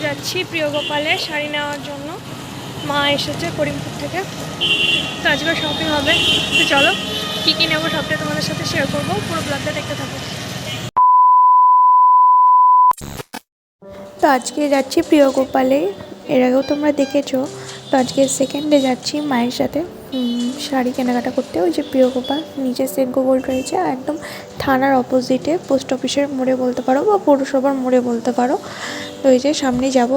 যাচ্ছি প্রিয় গোপালে শাড়ি নেওয়ার জন্য। মা এসেছে করিমপুর থেকে, তো আজকে শপিং হবে। তো চলো কী কী নেবো সবটা তোমাদের সাথে শেয়ার করবো, পুরো ব্লগটা দেখতে থাকো। তো আজকে যাচ্ছি প্রিয় গোপালে, এর আগেও তোমরা দেখেছো। তো আজকে সেকেন্ডে যাচ্ছি মায়ের সাথে শাড়ি কেনাকাটা করতে। ওই যে প্রিয় গোপাল নিচে সেনকো গোল্ড রয়েছে, একদম থানার অপোজিটে, পোস্ট অফিসের মোড়ে বলতে পারো বা পৌরসভার মোড়ে বলতে পারো। তো এই যে সামনে যাব।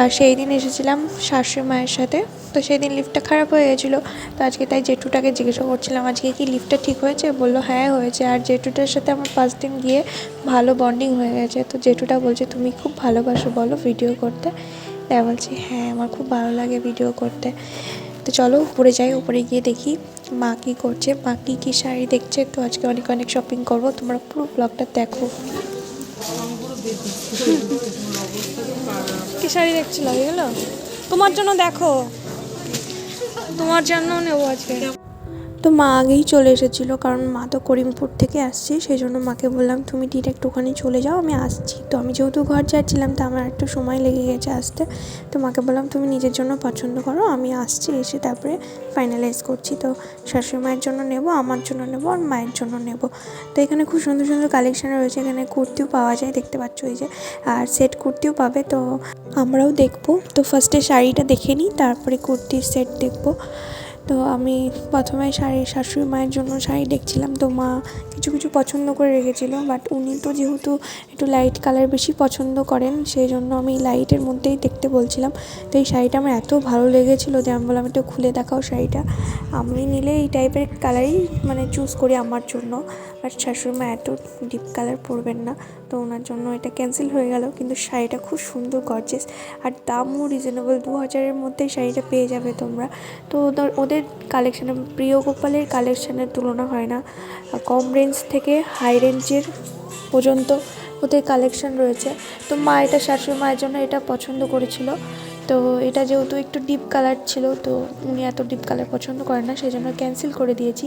আর সেই দিন এসেছিলাম শাশুড়ি মায়ের সাথে, তো সেই দিন লিফটটা খারাপ হয়ে গেছিলো। তো আজকে তাই জেঠুটাকে জিজ্ঞাসা করছিলাম আজকে কি লিফটটা ঠিক হয়েছে, বললো হ্যাঁ হয়েছে। আর জেঠুটার সাথে আমার 5 দিন গিয়ে ভালো বন্ডিং হয়ে গেছে। তো জেঠুটা বলছে তুমি খুব ভালোবাসো বলো ভিডিও করতে। তাই বলছি হ্যাঁ আমার খুব ভালো লাগে ভিডিও করতে। তো চলো উপরে যাই, উপরে গিয়ে দেখি মা কী করছে, মা কী শাড়ি দেখছে। তো আজকে অনেক অনেক শপিং করবো, তোমরা পুরো ব্লগটা দেখো। কী শাড়ি দেখছিল এগুলো তোমার জন্য, দেখো তোমার জন্য নেবো আজকে। তো মা আগেই চলে এসেছিলো, কারণ মা তো করিমপুর থেকে আসছে, সেই জন্য মাকে বললাম তুমি ডিরেক্ট ওখানে চলে যাও, আমি আসছি। তো আমি যেহেতু ঘর যাচ্ছিলাম তো আমার একটু সময় লেগে গেছে আসতে। তো মাকে বললাম তুমি নিজের জন্য পছন্দ করো, আমি আসছি, এসে তারপরে ফাইনালাইজ করছি। তো শাশুড়ি মায়ের জন্য নেব, আমার জন্য নেব, আর মায়ের জন্য নেব। তো এখানে খুব সুন্দর সুন্দর কালেকশান রয়েছে, এখানে কুর্তিও পাওয়া যায়, দেখতে পাচ্ছ এই যে, আর সেট কুর্তিও পাবে। তো আমরাও দেখবো। তো ফার্স্টে শাড়িটা দেখে নিই, তারপরে কুর্তির সেট দেখবো। তো আমি প্রথমে শাশুড়ি মায়ের জন্য শাড়ি দেখছিলাম। তো মা কিছু কিছু পছন্দ করে রেখেছিল, বাট উনি তো যেহেতু একটু লাইট কালার বেশি পছন্দ করেন, সেই জন্য আমি লাইটের মধ্যেই দেখতে বলছিলাম। তো এই শাড়িটা আমার এত ভালো লেগেছিলো যে আমি বললাম একটু খুলে দেখাও শাড়িটা। আমি নিলে এই টাইপের কালারই মানে চুজ করি আমার জন্য, বাট শাশুড়ি মা এত ডিপ কালার পরবেন না, তো ওনার জন্য এটা ক্যান্সেল হয়ে গেল। কিন্তু শাড়িটা খুব সুন্দর গর্জিয়াস, আর দামও রিজনেবল, 2000-এর মধ্যেই শাড়িটা পেয়ে যাবে তোমরা। তো ওদের কালেকশানে প্রিয় গোপালের কালেকশানের তুলনা হয় না, কম রেঞ্জ থেকে হাই রেঞ্জের পর্যন্ত ওদের কালেকশান রয়েছে। তো মা এটা শাশুড়ি মায়ের জন্য এটা পছন্দ করেছিল। তো এটা যেহেতু একটু ডিপ কালার ছিল, তো উনি এত ডিপ কালার পছন্দ করেন না, সেই জন্য ক্যান্সেল করে দিয়েছি।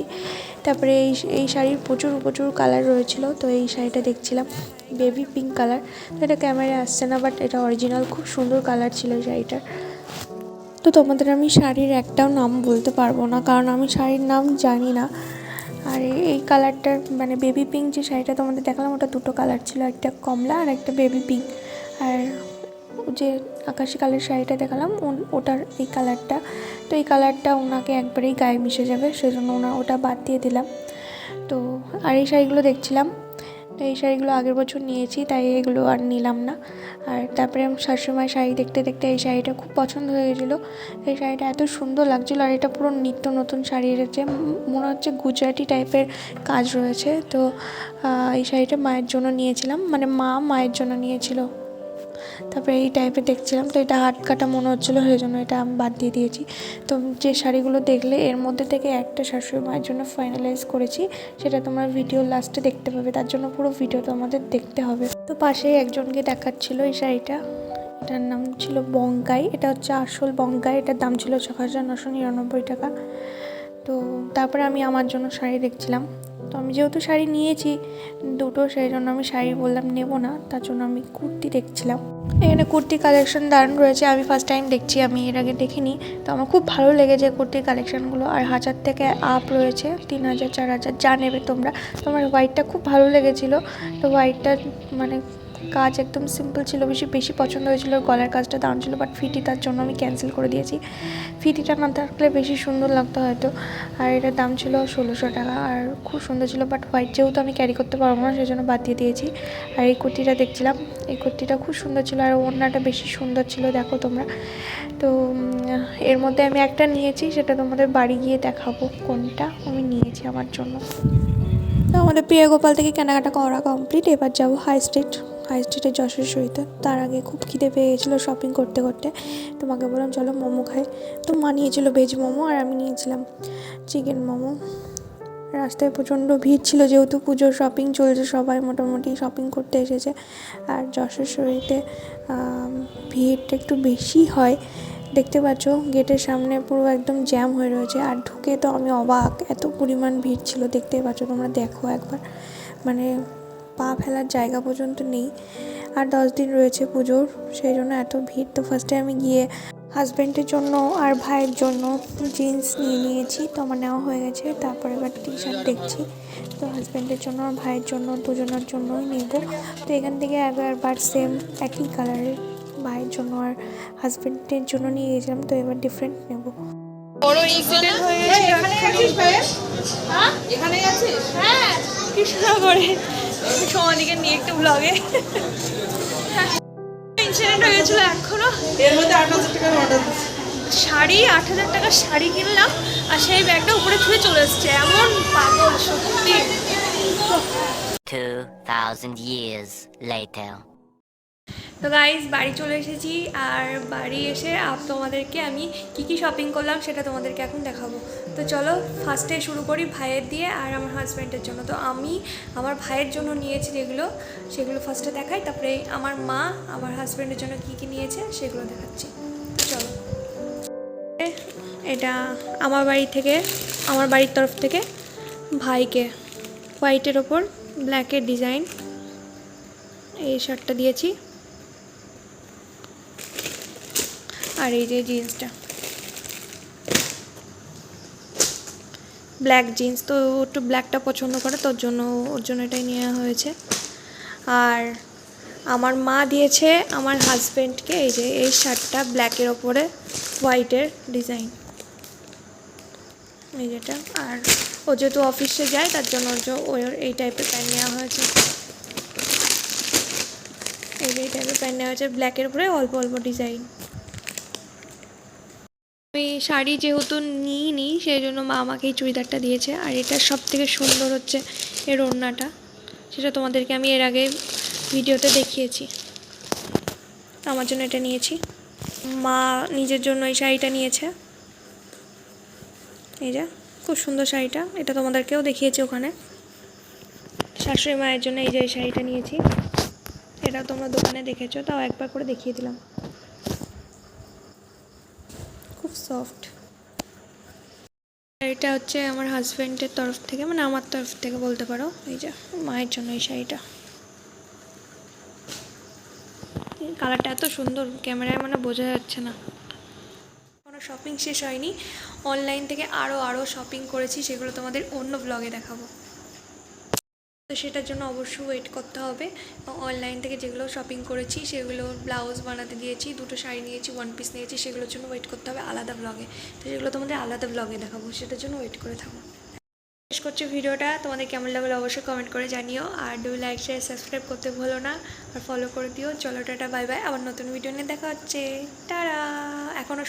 তারপরে এই শাড়ির প্রচুর প্রচুর কালার রয়েছিল। তো এই শাড়িটা দেখছিলাম বেবি পিঙ্ক কালার, তো এটা ক্যামেরায় আসছে না, বাট এটা অরিজিনাল খুব সুন্দর কালার ছিল এই শাড়িটার। তো তোমাদের আমি শাড়ির একটাও নাম বলতে পারবো না, কারণ আমি শাড়ির নাম জানি না। আর এই কালারটার মানে বেবি পিঙ্ক যে শাড়িটা তোমাদের দেখালাম, ওটা দুটো কালার ছিল, একটা কমলা আর একটা বেবি পিঙ্ক। আর যে আকাশি কালার শাড়িটা দেখালাম ওটার এই কালারটা। তো এই কালারটা ওনাকে একবারেই গায়ে মিশে যাবে, সেজন্য ওটা বাদ দিয়ে দিলাম। তো আর এই শাড়িগুলো দেখছিলাম, তো এই শাড়িগুলো আগের বছর নিয়েছি, তাই এগুলো আর নিলাম না। আর তারপরে আমি শাশুড়িমায়ের শাড়ি দেখতে দেখতে এই শাড়িটা খুব পছন্দ হয়ে গেছিলো। এই শাড়িটা এত সুন্দর লাগছিলো, আর এটা পুরো নিত্য নতুন শাড়ি রয়েছে, মনে হচ্ছে গুজরাটি টাইপের কাজ রয়েছে। তো এই শাড়িটা মায়ের জন্য নিয়েছিলাম, মানে মায়ের জন্য নিয়েছিল। তারপরে এই টাইপের দেখছিলাম, তো এটা হাত কাটা মনে হচ্ছিলো, সেই জন্য এটা আমি বাদ দিয়ে দিয়েছি। তো যে শাড়িগুলো দেখলে এর মধ্যে থেকে একটা শাশুড়ি মায়ের জন্য ফাইনালাইজ করেছি, সেটা তোমার ভিডিও লাস্টে দেখতে পাবে, তার জন্য পুরো ভিডিও তোমাদের দেখতে হবে। তো পাশেই একজনকে দেখাচ্ছিলো এই শাড়িটা, এটার নাম ছিল বঙ্গাই, এটা হচ্ছে আসল বঙ্গাই, এটার দাম ছিল 6,999 টাকা। তো তারপরে আমি আমার জন্য শাড়ি দেখছিলাম। তো আমি যেহেতু শাড়ি নিয়েছি দুটো, সেই জন্য আমি শাড়ি বললাম নেব না, তার জন্য আমি কুর্তি দেখছিলাম। এখানে কুর্তি কালেকশন দারুণ রয়েছে, আমি ফার্স্ট টাইম দেখছি, আমি এর আগে দেখিনি। তো আমার খুব ভালো লেগেছে কুর্তির কালেকশানগুলো, আর 1000 থেকে আপ রয়েছে, 3000, 4000 যা নেবে তোমরা। তোমার হোয়াইটটা খুব ভালো লেগেছিলো। তো হোয়াইটটা মানে কাজ একদম সিম্পল ছিল, বেশি পছন্দ হয়েছিল, গলার কাজটা দারুণ ছিল, বাট ফিটি তার জন্য আমি ক্যান্সেল করে দিয়েছি। ফিটিটা না থাকলে বেশি সুন্দর লাগতো হয়তো। আর এটার দাম ছিল 1600 টাকা, আর খুব সুন্দর ছিল, বাট হোয়াইট যেহেতু আমি ক্যারি করতে পারবো না, সেই জন্য বাদ দিয়ে দিয়েছি। আর এই কুর্তিটা দেখছিলাম, এই কুর্তিটা খুব সুন্দর ছিল, আর ওড়নাটা বেশি সুন্দর ছিল, দেখো তোমরা। তো এর মধ্যে আমি একটা নিয়েছি, সেটা তোমাদের বাড়ি গিয়ে দেখাবো কোনটা আমি নিয়েছি আমার জন্য। তো আমাদের প্রিয় গোপাল থেকে কেনাকাটা করা কমপ্লিট, এবার যাবো হাই স্ট্রিটে যশোর সহিতে। তার আগে খুব খিদে পেয়ে গেছিলো শপিং করতে করতে, তোমাকে বললাম চলো মোমো খাই। তো মা নিয়েছিল ভেজ মোমো, আর আমি নিয়েছিলাম চিকেন মোমো। রাস্তায় প্রচণ্ড ভিড় ছিল, যেহেতু পুজোর শপিং চলছে, সবাই মোটামুটি শপিং করতে এসেছে। আর যশোর সহিতে ভিড়টা একটু বেশি হয়, দেখতে পাচ্ছ গেটের সামনে পুরো একদম জ্যাম হয়ে রয়েছে। আর ঢুকে তো আমি অবাক, এত পরিমাণ ভিড় ছিল, দেখতে পাচ্ছ তোমরা, দেখো একবার, মানে পা ফেলার জায়গা পর্যন্ত নেই। আর 10 দিন রয়েছে পুজোর, সেই জন্য এত ভিড়। তো ফার্স্টে আমি গিয়ে হাজব্যান্ডের জন্য আর ভাইয়ের জন্য জিন্স নিয়ে নিয়েছি, তো আমার নেওয়া হয়ে গেছে। তারপরে এবার টি শার্ট দেখছি, তো হাজব্যান্ডের জন্য আর ভাইয়ের জন্য দুজনের জন্যই নেব। তো এখান থেকে একবার সেম একই কালারের ভাইয়ের জন্য আর হাজব্যান্ডের জন্য নিয়ে গেছিলাম, তো এবার ডিফারেন্ট নেব। বড় ইনসিডেন্ট হয়ে গেছে এখানেই আছিস। হ্যাঁ, কৃষ্ণনগরে সমাধিকে নিয়ে একটু ব্লগে ইনসিডেন্ট হয়ে গেছিলো। এখনো এর মধ্যে 8,000 টাকার অর্ডার শাড়ি, 8,000 টাকার শাড়ি কিনলাম আর সেই ব্যাগটা উপরে ছুঁয়ে চলে এসছে। এমন পাগল সত্যি। 2000 years later. তো গাইজ বাড়ি চলে এসেছি, আর বাড়ি এসে তোমাদেরকে আমি কি শপিং করলাম সেটা তোমাদেরকে এখন দেখাবো। তো চলো ফার্স্টে শুরু করি ভাইয়ের দিয়ে আর আমার হাজব্যান্ডের জন্য। তো আমি আমার ভাইয়ের জন্য নিয়েছি সেগুলো ফার্স্টে দেখাই, তারপরে আমার মা আমার হাজব্যান্ডের জন্য কি নিয়েছে সেগুলো দেখাচ্ছি। তো চলো, এটা আমার বাড়ির তরফ থেকে ভাইকে হোয়াইটের ওপর ব্ল্যাকের ডিজাইন এই শার্টটা দিয়েছি, আর এই যে জিন্সটা ব্ল্যাক জিন্স, তো একটু ব্ল্যাকটা পছন্দ করে, ওর জন্য এটাই নেওয়া হয়েছে। আর আমার মা দিয়েছে আমার হাজব্যান্ডকে এই যে এই শার্টটা ব্ল্যাকের ওপরে হোয়াইটের ডিজাইন এই যেটা। আর ও যেহেতু অফিসে যায় তার জন্য ওর এই টাইপের প্যান্ট নেওয়া হয়েছে, এই টাইপের প্যান্ট নেওয়া হয়েছে ব্ল্যাকের উপরে অল্প অল্প ডিজাইন। আমি শাড়ি যেহেতু নিইনি সেই জন্য মা আমাকে এই চুড়িদারটা দিয়েছে। আর এটা সব থেকে সুন্দর হচ্ছে এর ওড়নাটা, সেটা তোমাদেরকে আমি এর আগে ভিডিওতে দেখিয়েছি। আমার জন্য এটা নিয়েছি, মা নিজের জন্য এই শাড়িটা নিয়েছে। এই যে খুব সুন্দর শাড়িটা, এটা তোমাদেরকেও দেখিয়েছি ওখানে। শাশুড়ি মায়ের জন্য এই যে এই শাড়িটা নিয়েছি, এটা তোমরা দোকানে দেখেছো, তাও একবার করে দেখিয়ে দিলাম। খুব সফট। শাড়িটা হচ্ছে আমার হাজব্যান্ডের তরফ থেকে, মানে আমার তরফ থেকে বলতে পারো। এই যে মায়ের জন্য এই শাড়িটা, কালারটা এত সুন্দর ক্যামেরায় মানে বোঝা যাচ্ছে না। কোনো শপিং শেষ হয়নি, অনলাইন থেকে আরও শপিং করেছি, সেগুলো তোমাদের অন্য ব্লগে দেখাবো। তো সেটার জন্য অবশ্যই ওয়েট করতে হবে। অনলাইন থেকে যেগুলো শপিং করেছি সেগুলো ব্লাউজ বানাতে দিয়েছি, 2টো শাড়ি নিয়েছি, 1 পিস নিয়েছি, সেগুলোর জন্য ওয়েট করতে হবে আলাদা ব্লগে। তো সেগুলো তোমাদের আলাদা ব্লগে দেখাবো, সেটার জন্য ওয়েট করে থাকো। শেষ করছি ভিডিওটা, তোমাদের কেমন লাগলো অবশ্যই কমেন্ট করে জানিও। আর লাইক শেয়ার সাবস্ক্রাইব করতে ভুলো না, আর ফলো করে দিও। চলো টাটা বাই বাই, আবার নতুন ভিডিও নিয়ে দেখা হচ্ছে। টাটা। এখনও